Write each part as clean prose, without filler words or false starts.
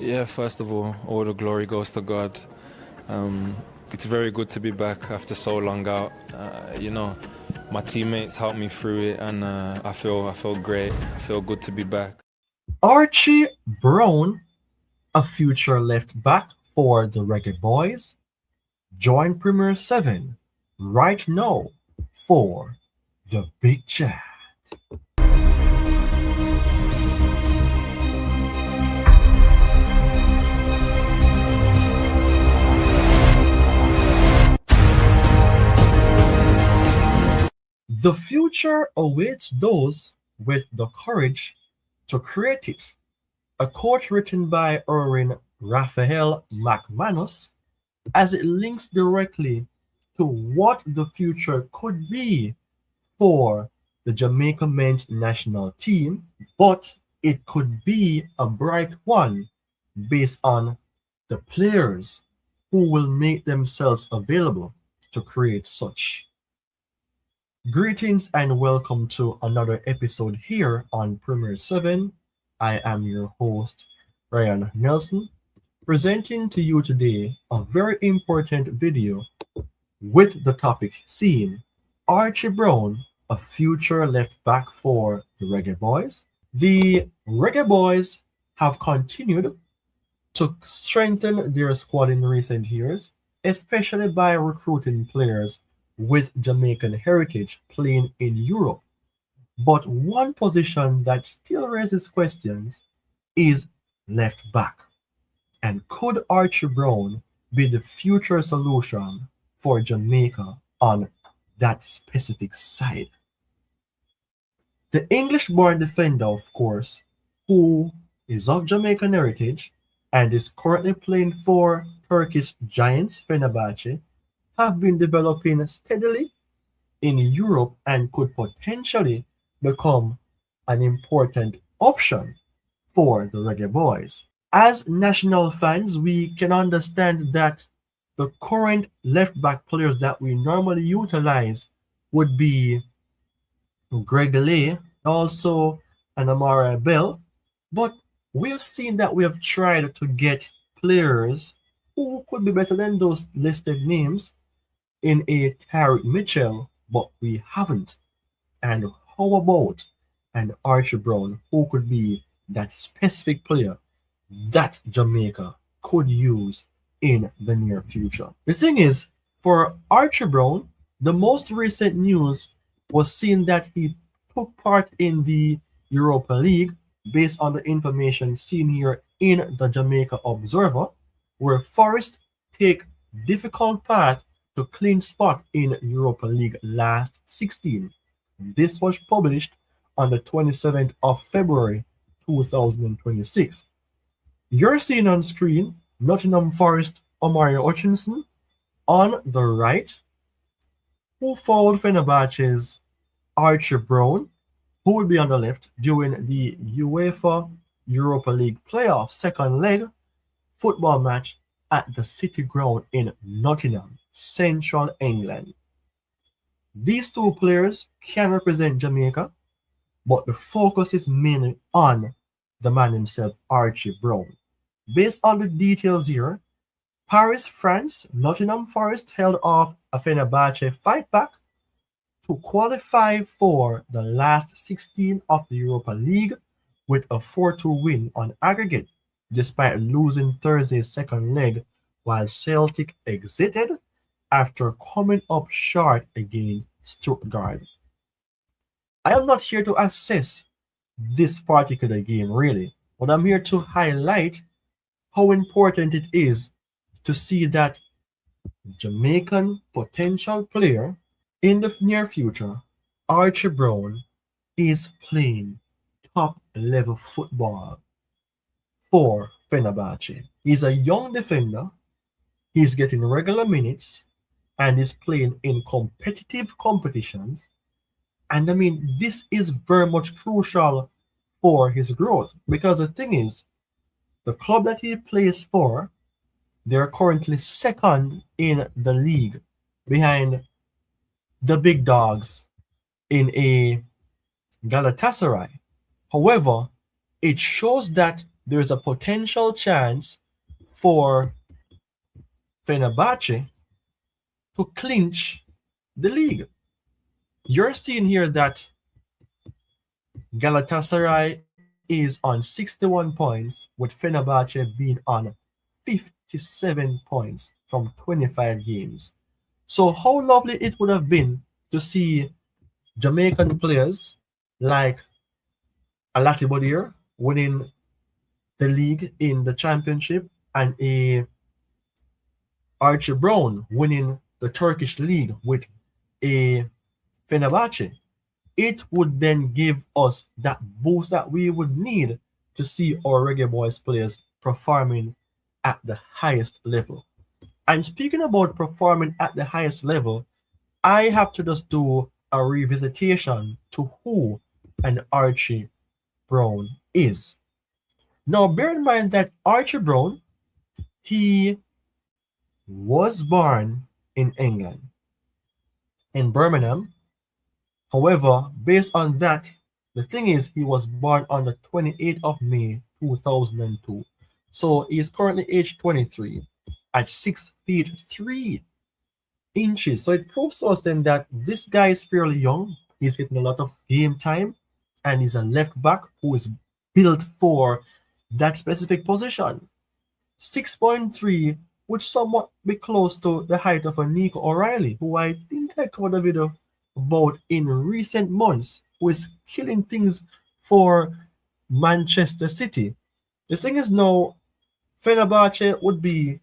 Yeah, first of all the glory goes to God. Um, it's very good to be back after so long out. My teammates helped me through it, and I feel great. I feel good to be back. Archie Brown, a future left back for the Reggae Boys, join Premier 7 right now for the Big Chat. The future awaits those with the courage to create it. A quote written by Erwin Raphael McManus as it links directly to what the future could be for the Jamaica men's national team, but it could be a bright one based on the players who will make themselves available to create such. Greetings and welcome to another episode here on Premier 7. I am your host, Ryan Nelson, presenting to you today a very important video with the topic seen Archie Brown, a future left back for the Reggae Boys. The Reggae Boys have continued to strengthen their squad in recent years, especially by recruiting players with Jamaican heritage playing in Europe. But one position that still raises questions is left back. And could Archie Brown be the future solution for Jamaica on that specific side? The English born defender, of course, who is of Jamaican heritage and is currently playing for Turkish giants Fenerbahçe, have been developing steadily in Europe and could potentially become an important option for the Reggae Boys. As national fans, we can understand that the current left back players that we normally utilize would be Greg Lay, also and Amara Bell, but we've seen that we have tried to get players who could be better than those listed names in a Tyrick Mitchell, but we haven't. And how about an Archie Brown who could be that specific player that Jamaica could use in the near future? The thing is, for Archie Brown, the most recent news was seen that he took part in the Europa League based on the information seen here in the Jamaica Observer, where Forest take difficult path to clean spot in Europa League last 16. This was published on the 27th of February 2026. You're seeing on screen Nottingham Forest Omari Hutchinson on the right, who followed Fenerbahce's Archie Brown, who will be on the left during the UEFA Europa League playoff second leg football match at the City Ground in Nottingham, Central England. These two players can represent Jamaica, but the focus is mainly on the man himself, Archie Brown. Based on the details here, Paris, France, Nottingham Forest held off a Fenerbahce fight back to qualify for the last 16 of the Europa League with a 4-2 win on aggregate, despite losing Thursday's second leg while Celtic exited after coming up short against Stuttgart. I am not here to assess this particular game really, but I'm here to highlight how important it is to see that Jamaican potential player in the near future, Archie Brown, is playing top level football for Fenerbahce. He's a young defender, he's getting regular minutes, and is playing in competitive competitions. And I mean, this is very much crucial for his growth because the thing is, the club that he plays for, they're currently second in the league behind the big dogs in a Galatasaray. However, it shows that there's a potential chance for Fenerbahce to clinch the league. You're seeing here that Galatasaray is on 61 points, with Fenerbahce being on 57 points from 25 games. So, how lovely it would have been to see Jamaican players like Alati Bodir winning the league in the championship and a Archie Brown winning the Turkish league with a Fenerbahce. It would then give us that boost that we would need to see our Reggae Boyz players performing at the highest level. And speaking about performing at the highest level, I have to just do a revisitation to who an Archie Brown is. Now, bear in mind that Archie Brown, he was born in England, in Birmingham. However, based on that, the thing is, he was born on the 28th of May 2002. So he is currently age 23 at 6 feet 3 inches. So it proves to us then that this guy is fairly young. He's getting a lot of game time, and he's a left back who is built for that specific position. 6.3 would somewhat be close to the height of a Nico O'Reilly, who I think I covered a video about in recent months, who is killing things for Manchester City. The thing is now, Fenerbahce would be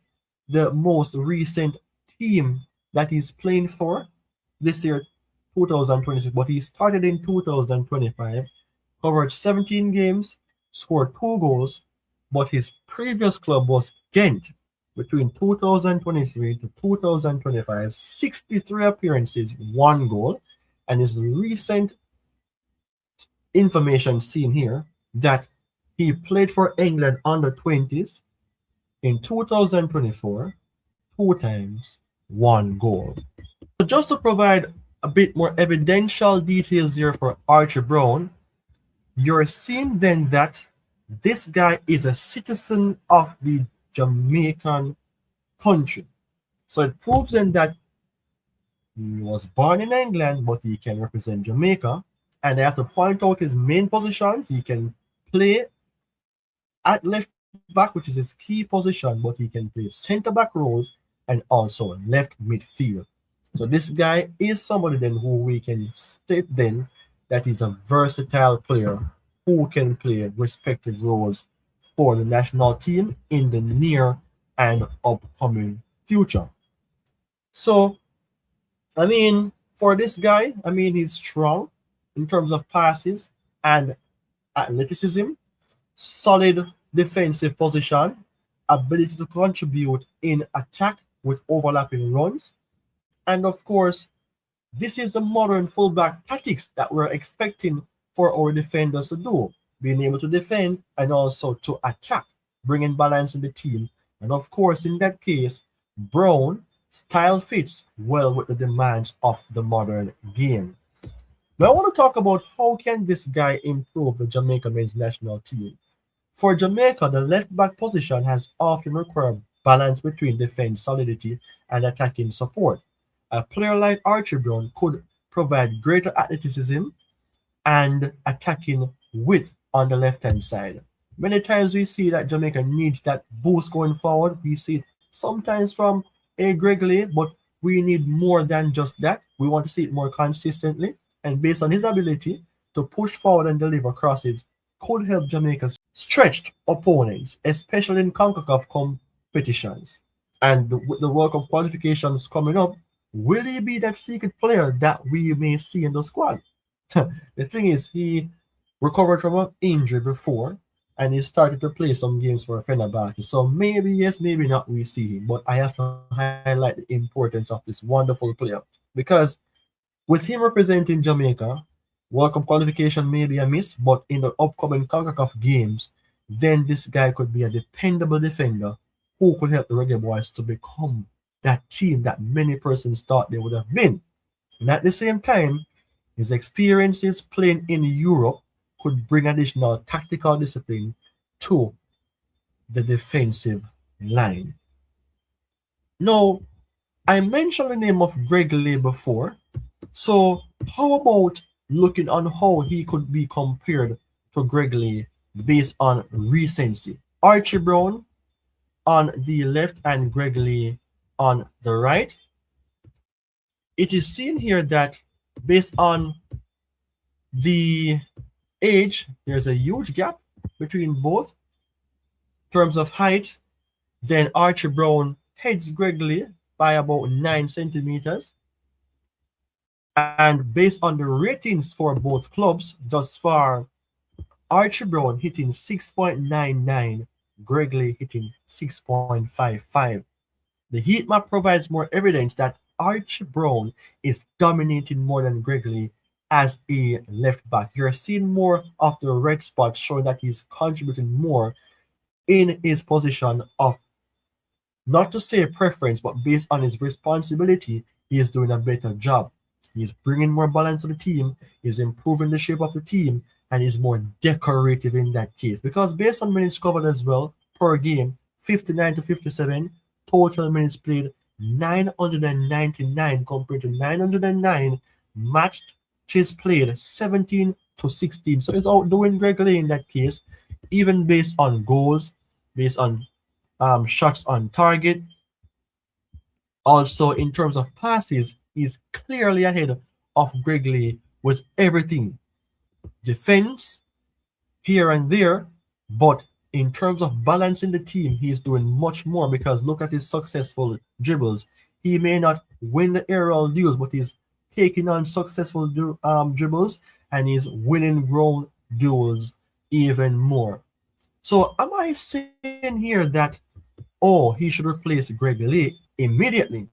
the most recent team that he's playing for this year, 2026, but he started in 2025, covered 17 games, scored 2 goals, but his previous club was Ghent between 2023 to 2025, 63 appearances, 1 goal, and his recent information seen here that he played for England under 20s in 2024, 2 times, 1 goal. So just to provide a bit more evidential details here for Archie Brown, you're seeing then that this guy is a citizen of the Jamaican country. So it proves then that he was born in England, but he can represent Jamaica. And I have to point out his main positions. He can play at left back, which is his key position, but he can play center back roles and also left midfield. So this guy is somebody then who we can state then that he's a versatile player who can play respective roles for the national team in the near and upcoming future. So, I mean, for this guy, I mean, he's strong in terms of passes and athleticism, solid defensive position, ability to contribute in attack with overlapping runs, and of course, this is the modern fullback tactics that we're expecting for our defenders to do, being able to defend and also to attack, bringing balance in the team. And of course, in that case, Brown style fits well with the demands of the modern game. Now, I want to talk about how can this guy improve the Jamaica men's national team. For Jamaica, the left back position has often required balance between defense solidity and attacking support. A player like Archie Brown could provide greater athleticism and attacking width on the left-hand side. Many times we see that Jamaica needs that boost going forward. We see it sometimes from a Gregory, but we need more than just that. We want to see it more consistently. And based on his ability to push forward and deliver crosses, could help Jamaica stretch opponents, especially in Concacaf competitions. And with the World Cup qualifications coming up, will he be that secret player that we may see in the squad? The thing is, he recovered from an injury before, and he started to play some games for Fenerbahce. So maybe yes, maybe not, we see him. But I have to highlight the importance of this wonderful player, because with him representing Jamaica, World Cup qualification may be a miss, but in the upcoming CONCACAF games, then this guy could be a dependable defender who could help the Reggae Boyz to become that team that many persons thought they would have been. And at the same time, his experiences playing in Europe could bring additional tactical discipline to the defensive line. Now, I mentioned the name of Greg Lee before, so how about looking on how he could be compared to Greg Lee based on recency? Archie Brown on the left and Greg Lee on the right. It is seen here that based on the age, there's a huge gap between both in terms of height. Then Archie Brown heads Greg Lee by about 9 centimeters. And based on the ratings for both clubs thus far, Archie Brown hitting 6.99, Greg Lee hitting 6.55. The heat map provides more evidence that Archie Brown is dominating more than Greg Lee as a left back. You're seeing more of the red spot showing that he's contributing more in his position of, not to say preference, but based on his responsibility, he is doing a better job. He's bringing more balance to the team, he's improving the shape of the team, and he's more decorative in that case. Because based on minutes covered as well, per game, 59 to 57, total minutes played 999 compared to 909, matches played 17 to 16. So he's outdoing Greg Lee in that case, even based on goals, based on shots on target. Also, in terms of passes, he's clearly ahead of Greg Lee with everything. Defense here and there, but in terms of balancing the team, he's doing much more because look at his successful dribbles. He may not win the aerial duels, but he's taking on successful dribbles and he's winning ground duels even more. So am I saying here that, oh, he should replace Greg Lee immediately?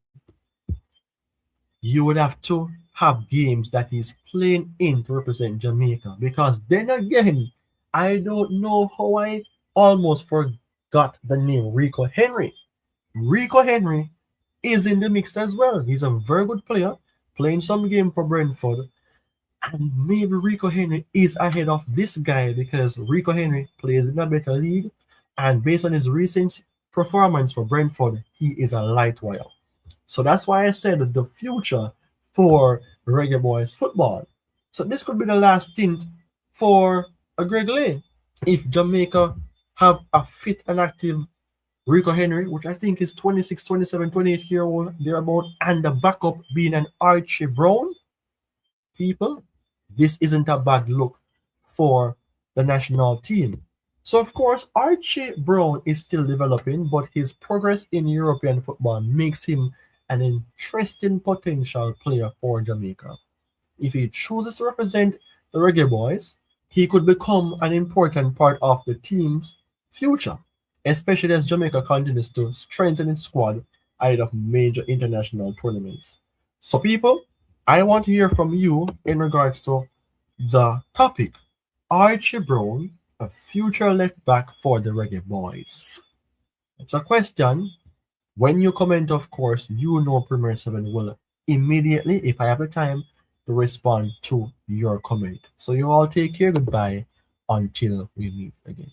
You would have to have games that he's playing in to represent Jamaica. Because then again, I don't know how I almost forgot the name Rico Henry. Rico Henry is in the mix as well. He's a very good player, playing some game for Brentford. And maybe Rico Henry is ahead of this guy because Rico Henry plays in a better league. And based on his recent performance for Brentford, he is a light wire. So that's why I said the future for Reggae Boyz football. So this could be the last stint for a Greg Lee. If Jamaica have a fit and active Rico Henry, which I think is 26, 27, 28 year old, thereabout, and the backup being an Archie Brown, people, this isn't a bad look for the national team. So, of course, Archie Brown is still developing, but his progress in European football makes him an interesting potential player for Jamaica. If he chooses to represent the Reggae Boyz, he could become an important part of the team's future, especially as Jamaica continues to strengthen its squad ahead of major international tournaments. So, people, I want to hear from you in regards to the topic Archie Brown, a future left back for the Reggae Boyz. It's a question. When you comment, of course, you know Premier 7 will immediately, if I have the time, to respond to your comment. So you all take care. Goodbye until we meet again.